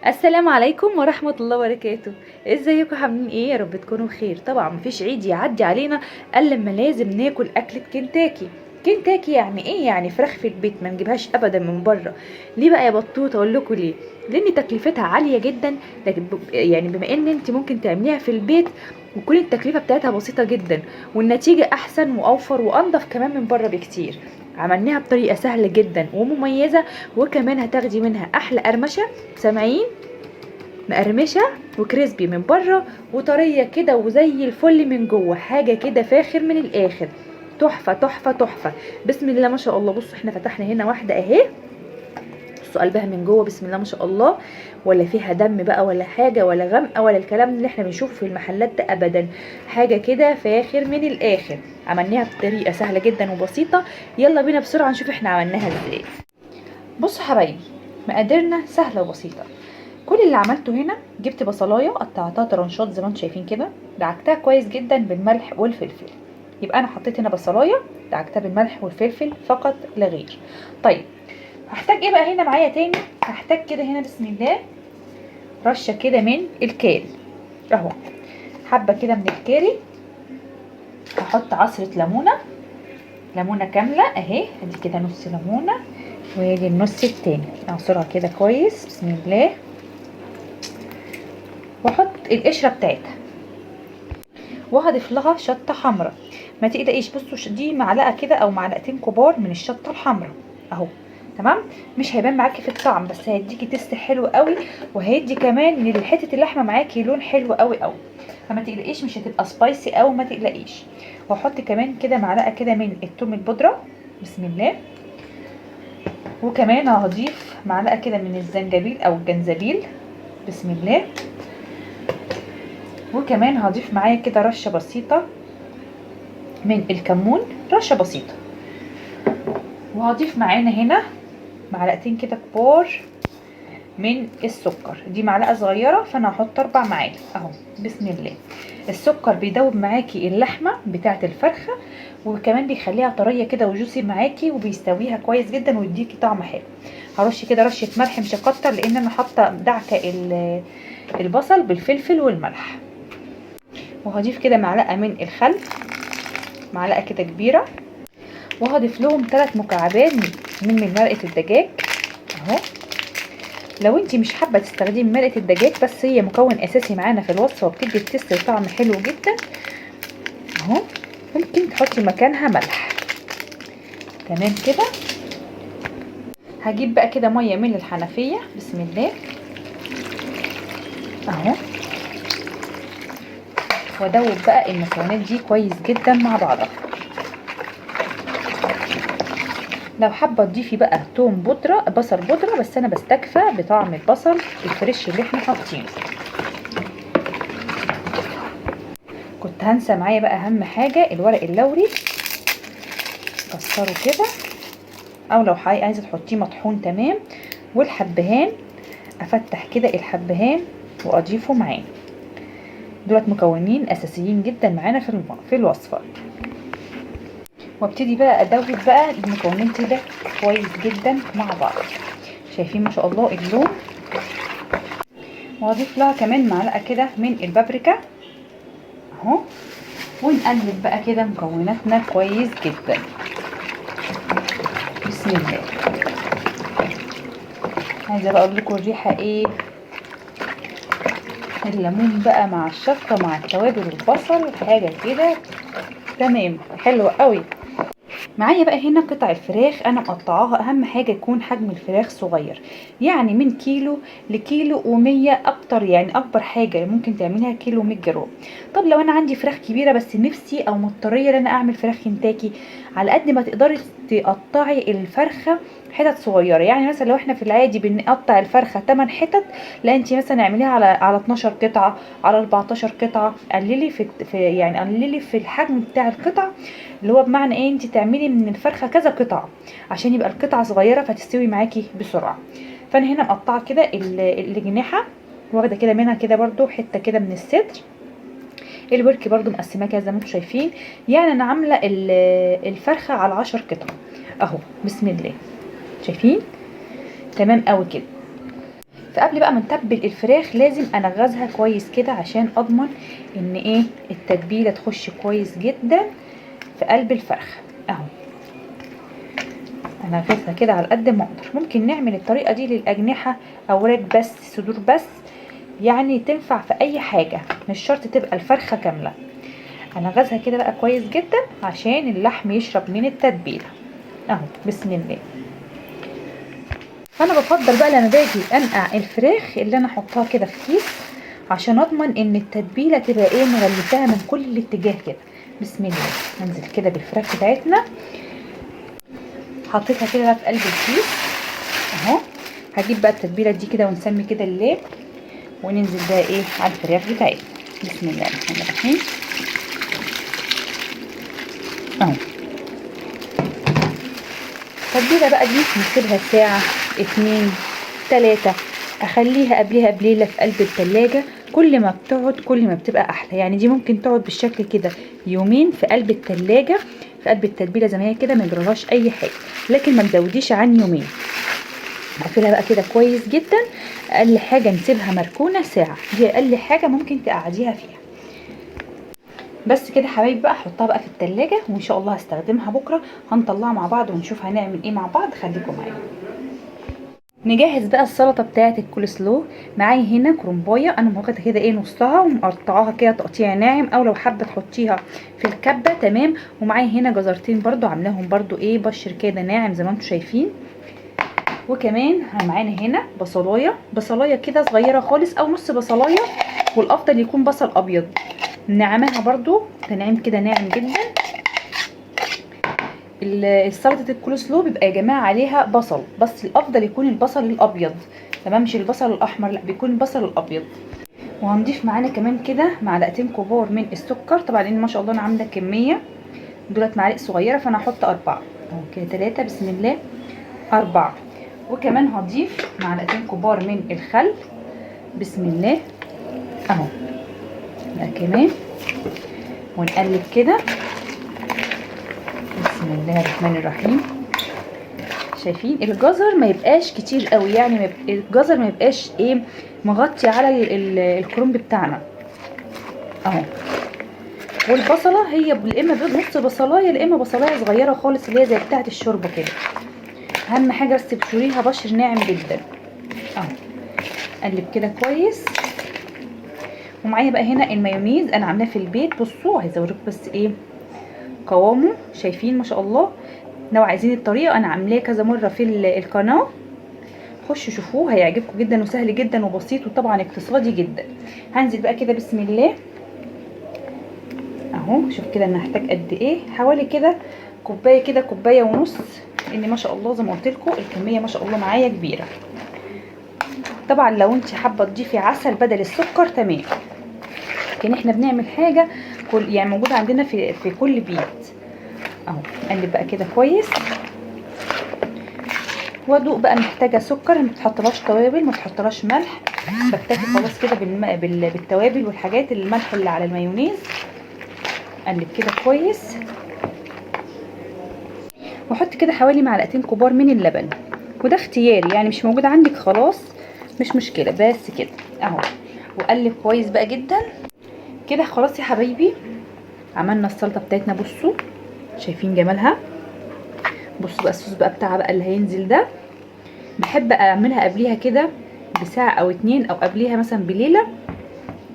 السلام عليكم ورحمة الله وبركاته. ازيكم عاملين ايه؟ يا رب تكونوا بخير. طبعا مفيش عيد يعدي علينا الا لما لازم ناكل اكلة كنتاكي. كنتاكي يعني ايه؟ يعني فراخ في البيت، ما نجيبهاش ابدا من بره. ليه بقى يا بطوط؟ اقول لكم ليه. لان تكلفتها عالية جدا. لكن يعني بما ان انت ممكن تعمليها في البيت وكل التكلفة بتاعتها بسيطة جدا، والنتيجة احسن واوفر وانضف كمان من بره بكتير. عملناها بطريقة سهلة جدا ومميزة، وكمان هتاخدي منها احلى قرمشة. سامعين؟ مقرمشه وكريسبي من بره وطريه كده وزي الفل من جوه، حاجه كده فاخر من الاخر. تحفه تحفه تحفه. بسم الله ما شاء الله. بصوا احنا فتحنا هنا واحده اهي. بصوا قلبها من جوه، بسم الله ما شاء الله. ولا فيها دم بقى ولا حاجه ولا غمقه ولا الكلام اللي احنا بنشوفه في المحلات ده ابدا. حاجه كده فاخر من الاخر. عملناها بطريقه سهله جدا وبسيطه. يلا بينا بسرعه نشوف احنا عملناها ازاي. بصوا حبايبي، مقاديرنا سهله وبسيطه. كل اللي عملته هنا، جبت بصلايه قطعتها طرنشات زي ما انتم شايفين كده، دعكتها كويس جدا بالملح والفلفل. يبقى انا حطيت هنا بصلايه دعكتها بالملح والفلفل فقط لا غير. طيب هحتاج ايه بقى هنا معايا تاني؟ هحتاج كده هنا بسم الله رشه كده من الكاري اهو، حبه كده من الكاري. هحط عصره ليمونه، ليمونه كامله اهي، ادي كده نص ليمونه، وادي النص التاني اعصرها كده كويس بسم الله. واحط القشره بتاعتها، وهضيف لها شطه حمراء. ما تقلقيش، بصوا دي معلقه كده او معلقتين كبار من الشطه الحمراء اهو. تمام، مش هيبان معاكي في الطعم بس هيديكي تست حلو قوي، وهيدي كمان لحته اللحمه معاكي لون حلو قوي قوي. فما تقلقيش، مش هتبقى سبايسي قوي، ما تقلقيش. واحط كمان كده معلقه كده من الثوم البودره بسم الله. وكمان هضيف معلقه كده من الزنجبيل او الجنزبيل بسم الله. وكمان هضيف معايا كده رشه بسيطه من الكمون، رشه بسيطه. وهضيف معانا هنا معلقتين كده كبار من السكر، دي معلقه صغيره فانا هحط 4 معالق اهو بسم الله. السكر بيدوب معاكي اللحمه بتاعه الفرخه، وكمان بيخليها طريه كده وجوسي معاكي، وبيستويها كويس جدا ويديكي طعم حلو. هرش كده رشه ملح مش هكتر لان انا حاطه دعكه البصل بالفلفل والملح. وهضيف كده معلقه من الخل، معلقه كده كبيره. وهضيف لهم 3 مكعبات من مرقه الدجاج اهو. لو انتي مش حابه تستخدمي مرقه الدجاج، بس هي مكون اساسي معانا في الوصفه وبتدي التست طعم حلو جدا اهو، ممكن تحطي مكانها ملح. تمام كده. هجيب بقى كده ميه من الحنفيه بسم الله اهو، وادوب بقى المكونات دي كويس جدا مع بعضها. لو حابه تضيفي بقى توم بودره بصل بودره، بس انا بستكفى بطعم البصل الفريش اللي احنا حاطينه. كنت هنسى معايا بقى اهم حاجه الورق اللوري، كسره كده، او لو عايزه تحطيه مطحون تمام. والحبهان، افتح كده الحبهان واضيفه معاه. دولت مكونين اساسيين جدا معانا في الوصفه. وابتدي بقى ادوب بقى المكونات دي كويس جدا مع بعض. شايفين ما شاء الله اللون. واضيف لها كمان معلقه كده من البابريكا اهو. ونقلب بقى كده مكوناتنا كويس جدا بسم الله. عايزه بقى اقول لكم الريحه ايه، الليمون بقى مع الشطه مع التوابل والبصل، حاجه كده تمام حلوه قوي. معايا بقى هنا قطع الفراخ انا مقطعاها، اهم حاجه يكون حجم الفراخ صغير، يعني من كيلو لكيلو و100 اكتر، يعني اكبر حاجه ممكن تعملها كيلو 100 جرام. طب لو انا عندي فراخ كبيره بس نفسي او مضطريه ان انا اعمل فراخ كنتاكي، على قد ما تقدري تقطعي الفرخه حتت صغيره. يعني مثلا لو احنا في العادي بنقطع الفرخه 8 حتت، لا انت مثلا اعمليها على 12 قطعه، على 14 قطعه. قللي يعني قللي في الحجم بتاع القطع، اللي هو بمعنى ايه، انت تعملي من الفرخه كذا قطعه عشان يبقى القطعه صغيره فتستوي معاكي بسرعه. فانا هنا مقطعه كده الجناحه، واخده كده منها كده برده حته كده من الصدر. الورك برده مقسماه كده زي ما انتم شايفين. يعني انا عامله الفرخه على 10 قطع اهو بسم الله. شايفين؟ تمام قوي كده. فقبل بقى ما نتبل الفراخ لازم انغزها كويس كده عشان اضمن ان ايه التتبيله تخش كويس جدا في قلب الفرخه اهو. انغزها كده على قد ما اقدر. ممكن نعمل الطريقه دي للاجنحه اوراق بس، صدور بس، يعني تنفع في اي حاجه، مش شرط تبقى الفرخه كامله. انغزها كده بقى كويس جدا عشان اللحم يشرب من التتبيله اهو. بسم الله. فانا بفضل بقى لما باجي انقع الفراخ اللي انا احطها كده في كيس عشان اضمن ان التتبيله تبقى ايه مغلفاها من كل الاتجاه كده. بسم الله. ننزل كده بالفراخ بتاعتنا، حطيتها كده بقى في قلب الكيس اهو. هجيب بقى التتبيله دي كده ونسمي كده الليل وننزل بقى ايه على الفراخ بتاعتنا. بسم الله الرحمن الرحيم اهو. التتبيله بقى دي نسيبها ساعه 2 3، اخليها قبلها بليله في قلب التلاجة. كل ما بتقعد كل ما بتبقى احلى. يعني دي ممكن تقعد بالشكل كده يومين في قلب التلاجة في قلب التتبيله زي ما هي كده، ما يجرالهاش اي حاجه، لكن ما تزوديش عن يومين. هقفلها بقى كده كويس جدا. اقل حاجه نسيبها مركونه ساعه، دي اقل حاجه ممكن تقعديها فيها. بس كده حبايبي بقى احطها بقى في التلاجة وان شاء الله هستخدمها بكره. هنطلعها مع بعض ونشوف هنعمل ايه مع بعض. خليكم معايا. نجهز بقى السلطه بتاعه الكول سلو. معايا هنا كرنبايه انا واخده كده ايه نصها ومقطعاها كده تقطيع ناعم، او لو حابه تحطيها في الكبه تمام. ومعايا هنا جزرتين برضو عاملاهم برضو ايه بشر كده ناعم زي ما انتم شايفين. وكمان معانا هنا بصلايه كده صغيره خالص او نص بصلايه، والافضل يكون بصل ابيض نعمها برضو تنعم كده ناعم جدا. السلطه الكول سلو بيبقى يا جماعه عليها بصل، بس الافضل يكون البصل الابيض تمام، مش البصل الاحمر، لا بيكون البصل الابيض. وهنضيف معانا كمان كده معلقتين كبار من السكر. طبعا لان ما شاء الله انا عامله كميه دولت معالق صغيره، فانا هحط 4 اهو كده 3. بسم الله 4. وكمان هضيف معلقتين كبار من الخل. بسم الله اهو ده كمان. ونقلب كده. بسم الله الرحمن الرحيم. شايفين الجزر ما يبقاش كتير قوي، يعني الجزر ما يبقاش ايه مغطي على الكرنب بتاعنا اهو. والبصله هي يا اما نص بصلايه يا اما بصلايه صغيره خالص اللي هي زي بتاعه الشوربه كده. اهم حاجه بس بشوريها بشر ناعم جدا اهو. اقلب كده كويس. ومعايا بقى هنا المايونيز انا عاملاه في البيت. بصوا عايزه اوريكم بس ايه قوامه. شايفين ما شاء الله. لو عايزين الطريقه انا عاملاه كذا مره في القناه، خشوا شوفوه هيعجبكم جدا وسهل جدا وبسيط وطبعا اقتصادي جدا. هنزل بقى كده بسم الله اهو. شوف كده انا هحتاج قد ايه، حوالي كده كوبايه كده كوبايه ونص، لان ما شاء الله زي ما قلت لكم الكميه ما شاء الله معايا كبيره. طبعا لو انت حابه تضيفي عسل بدل السكر تمام، لكن احنا بنعمل حاجه يعني موجوده عندنا في كل بيت اهو. اقلب بقى كده كويس وادوق بقى. محتاجه سكر ما تحطلهاش توابل، ما تحطلهاش ملح، بكتفي خلاص كده بالتوابل والحاجات الملح اللي على المايونيز. اقلب كده كويس واحط كده حوالي معلقتين كبار من اللبن، وده اختياري يعني مش موجود عندك خلاص مش مشكله. بس كده اهو. واقلب كويس بقى جدا كده. خلاص يا حبايبي عملنا السلطه بتاعتنا. بصوا شايفين جمالها. بصوا بقى الصوص بقى بتاعها بقى اللي هينزل ده، بحب اعملها قبليها كده بساعه او 2 او قبليها مثلا بليله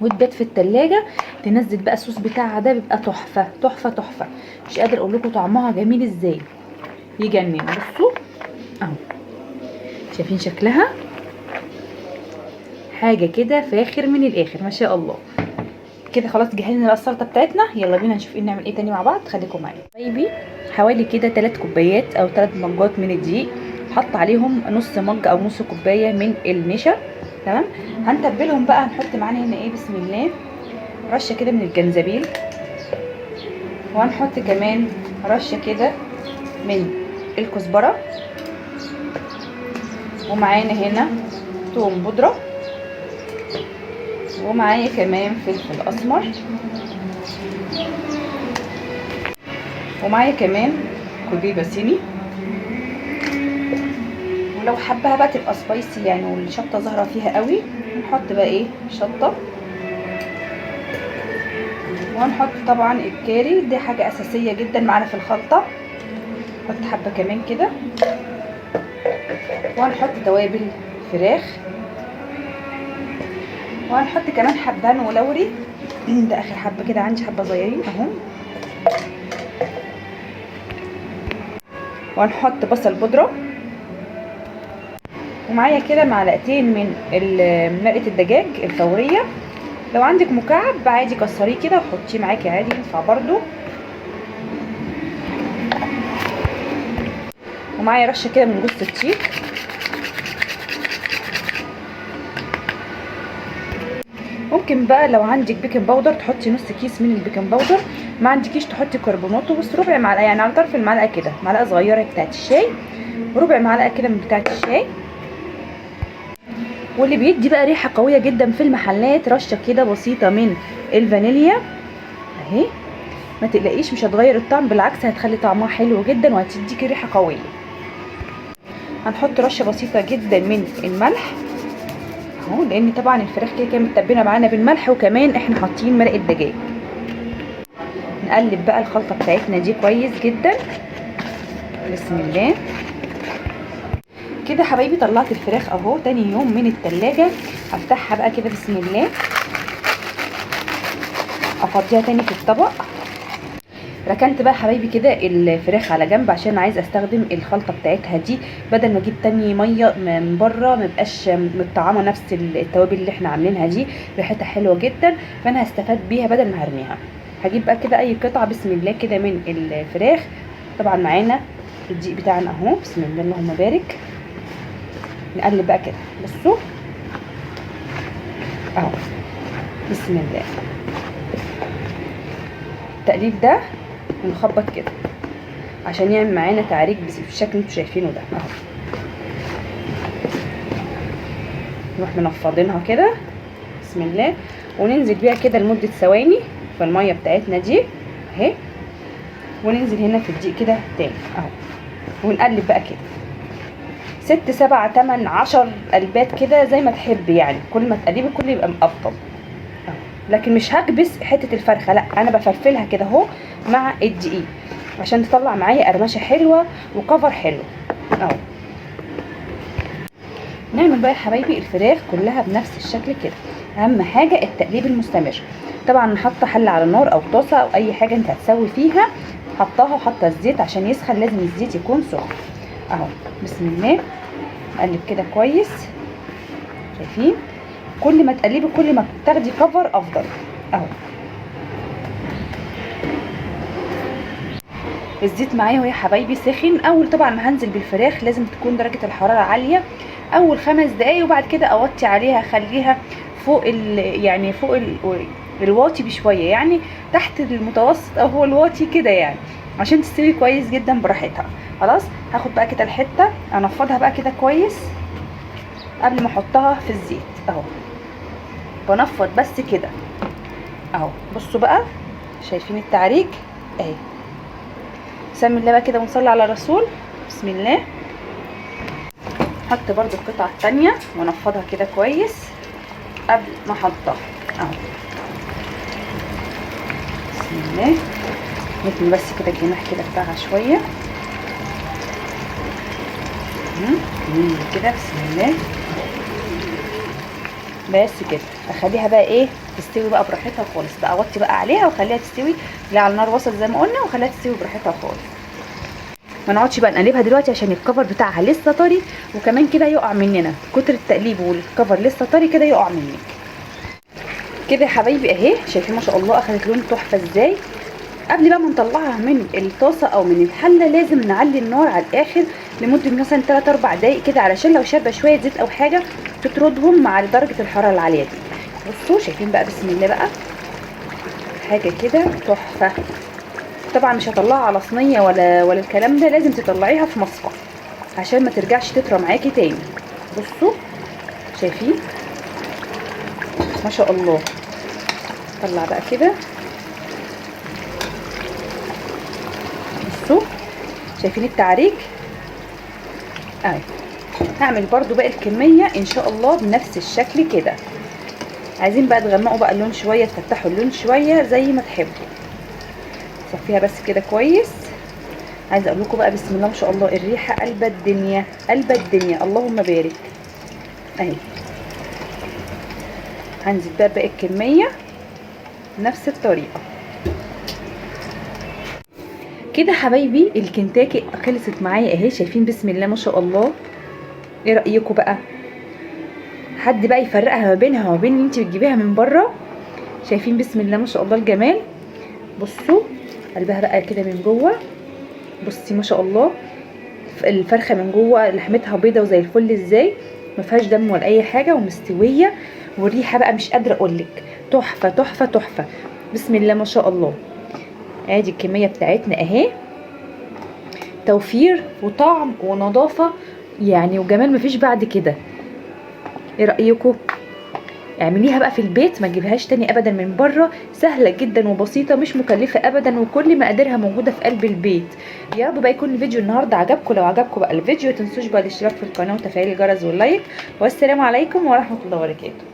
وتبات في التلاجة. تنزل بقى الصوص بتاعها ده بيبقى تحفه تحفه تحفه. مش قادر اقول لكم طعمها جميل ازاي، يجنن. بصوا اهو شايفين شكلها حاجه كده فاخر من الاخر ما شاء الله. كده خلاص جهزنا بقى السلطه بتاعتنا. يلا بينا نشوف ايه نعمل ايه تاني مع بعض. خليكم معايا حبايبي. حوالي كده 3 كوبايات او 3 مجات من الدقيق، حط عليهم نص مج او نص كوبايه من النشا تمام. هنتبلهم بقى. هنحط معانا هنا ايه بسم الله رشه كده من الجنزبيل، وهنحط كمان رشه كده من الكزبره، ومعانا هنا توم بودره، ومعايا كمان فلفل اسمر، ومعايا كمان كوبيبه صيني، ولو حبها بقى تبقى سبايسي يعني والشطه ظاهره فيها قوي، نحط بقى ايه شطه. وهنحط طبعا الكاري، دي حاجه اساسيه جدا معانا في الخلطه. نحط حبه كمان كده. وهنحط توابل فراخ. وهنحط كمان حبهان ولوري ده اخر حبه كده عندي، حبه صغيرين اهو. وهنحط بصل بودره. ومعايا كده معلقتين من مرقه الدجاج الفوريه. لو عندك مكعب عادي كسريه كده وحطيه معاكي عادي، ينفع برضو. ومعايا رشه كده من جوز الطيب. ممكن بقى لو عندك بيكنج باودر تحطي نص كيس من البيكنج باودر، ما عندكيش تحطي كربوناتو، بس ربع معلقه يعني على طرف المعلقه كده، معلقه صغيره بتاعه الشاي، وربع معلقه كده من بتاعه الشاي. واللي بيدي بقى ريحه قويه جدا في المحلات رشه كده بسيطه من الفانيليا اهي. ما تقلقيش مش هتغير الطعم، بالعكس هتخلي طعمها حلو جدا وهتديكي ريحه قويه. هنحط رشه بسيطه جدا من الملح اهو، لان طبعا الفراخ كده كده متبله معانا بالملح، وكمان احنا حاطين مرقه دجاج. نقلب بقى الخلطه بتاعتنا دي كويس جدا. بسم الله. كده حبايبي طلعت الفراخ اهو تاني يوم من التلاجة. هفتحها بقى كده بسم الله، افضيها تاني في الطبق. ركنت بقى حبايبي كده الفراخ على جنب عشان عايز استخدم الخلطه بتاعتها دي، بدل ما اجيب تاني ميه من بره ما يبقاش متطعمه نفس التوابل اللي احنا عاملينها دي، ريحتها حلوه جدا، فانا هستفاد بيها بدل ما هرميها. هجيب بقى كده اي قطعه بسم الله كده من الفراخ. طبعا معانا الدقيق بتاعنا اهو، بسم الله اللهم بارك. نقلب بقى كده بصوا اهو، بسم الله. التقليب ده ونخبط كده عشان يعمل معانا تعريج بالشكل اللي انتوا شايفينه ده اهو. نروح منفضينها كده بسم الله، وننزل بيها كده لمده ثواني في الميه بتاعتنا دي اهي. وننزل هنا في الدقيق كده تاني اهو، ونقلب بقى كده 6 7 8 10 قلبات كده زي ما تحبي يعني، كل ما تقلبي كل يبقى افضل اهو. لكن مش هكبس حته الفرخه، لا انا بفلفلها كده اهو مع الدقيق عشان تطلع معايا قرمشه حلوه وكفر حلو اهو. نعمل بقى يا حبايبي الفراخ كلها بنفس الشكل كده. اهم حاجه التقليب المستمر. طبعا حاطه حله على النار او طاسه او اي حاجه انت هتسوي فيها، حطاها وحاطه الزيت عشان يسخن، لازم الزيت يكون سخن اهو. بسم الله. نقلب كده كويس، شايفين كل ما تقلبي كل ما تاخدي كفر افضل اهو. الزيت معايا اهو يا حبايبي سخن. اول طبعا ما هنزل بالفراخ لازم تكون درجه الحراره عاليه اول 5 دقايق، وبعد كده اوطي عليها اخليها فوق يعني فوق الواطي بشويه، يعني تحت المتوسط او هو الواطي كده يعني، عشان تستوي كويس جدا براحتها. خلاص هاخد بقى كده الحته انفضها بقى كده كويس قبل ما احطها في الزيت اهو. بنفض بس كده اهو. بصوا بقى شايفين التعريج اهي. بسم الله بقى كده ونصلي على الرسول. بسم الله. حط برضو القطعه الثانيه ونفضها كده كويس قبل ما احطها اهو. بسم الله. نتني بس كده الجناح كده بتاعها شويه كده. بسم الله. بس كده اخليها بقى ايه تستوي بقى براحتها خالص بقى، اوطي بقى عليها واخليها تستوي لا على النار وسط زي ما قلنا، وخليها تستوي براحتها خالص. ما نقعدش بقى نقلبها دلوقتي عشان الكفر بتاعها لسه طري، وكمان كده يقع مننا كتر التقليب والكفر لسه طري كده يقع منك كده يا حبايبي اهي. شايفين ما شاء الله اخدت لون تحفه ازاي. قبل بقى ما نطلعها من الطاسه او من الحله لازم نعلي النار على الاخر لمده مثلا 3 4 دقايق كده، علشان لو شاربه شويه زيت او حاجه تطردهم مع درجه الحراره العاليه دي. بصوا شايفين بقى بسم الله بقى حاجه كده تحفه. طبعا مش هطلعها على صينيه ولا الكلام ده، لازم تطلعيها في مصفى عشان ما ترجعش تطرى معاكي تاني. بصوا شايفين ما شاء الله. طلع بقى كده بصوا شايفين التعريج اهي. هعمل برضو باقي الكميه ان شاء الله بنفس الشكل كده. عايزين بقى تغمقوا بقى اللون شويه، تفتحوا اللون شويه زي ما تحبوا. صفيها بس كده كويس. عايزه اقول لكم بقى بسم الله ما شاء الله الريحه قلبة الدنيا، قلبة الدنيا، اللهم بارك. اهي هنزل بقى باقي الكميه نفس الطريقه كده. حبايبي الكنتاكي خلصت معايا اهي، شايفين بسم الله ما شاء الله. ايه رايكم بقى؟ حد بقى يفرقها ما بينها وما بين اللي انت بتجيبيها من بره؟ شايفين بسم الله ما شاء الله الجمال. بصوا قلبها بقى كده من جوه، بصي ما شاء الله الفرخه من جوه لحمتها بيضه وزي الفل ازاي، ما فيهاش دم ولا اي حاجه ومستويه. والريحه بقى مش قادره اقولك، تحفه تحفه تحفه. بسم الله ما شاء الله. ادي الكميه بتاعتنا اهي، توفير وطعم ونظافه يعني وجمال مفيش بعد كده. ايه رايكم؟ اعمليها بقى في البيت، ما تجيبهاش تاني ابدا من بره. سهله جدا وبسيطه، مش مكلفه ابدا، وكل مقاديرها موجوده في قلب البيت. يا رب بقى يكون الفيديو النهارده عجبكم. لو عجبكم بقى الفيديو متنسوش بقى الاشتراك في القناه وتفعيل الجرس واللايك. والسلام عليكم ورحمه الله وبركاته.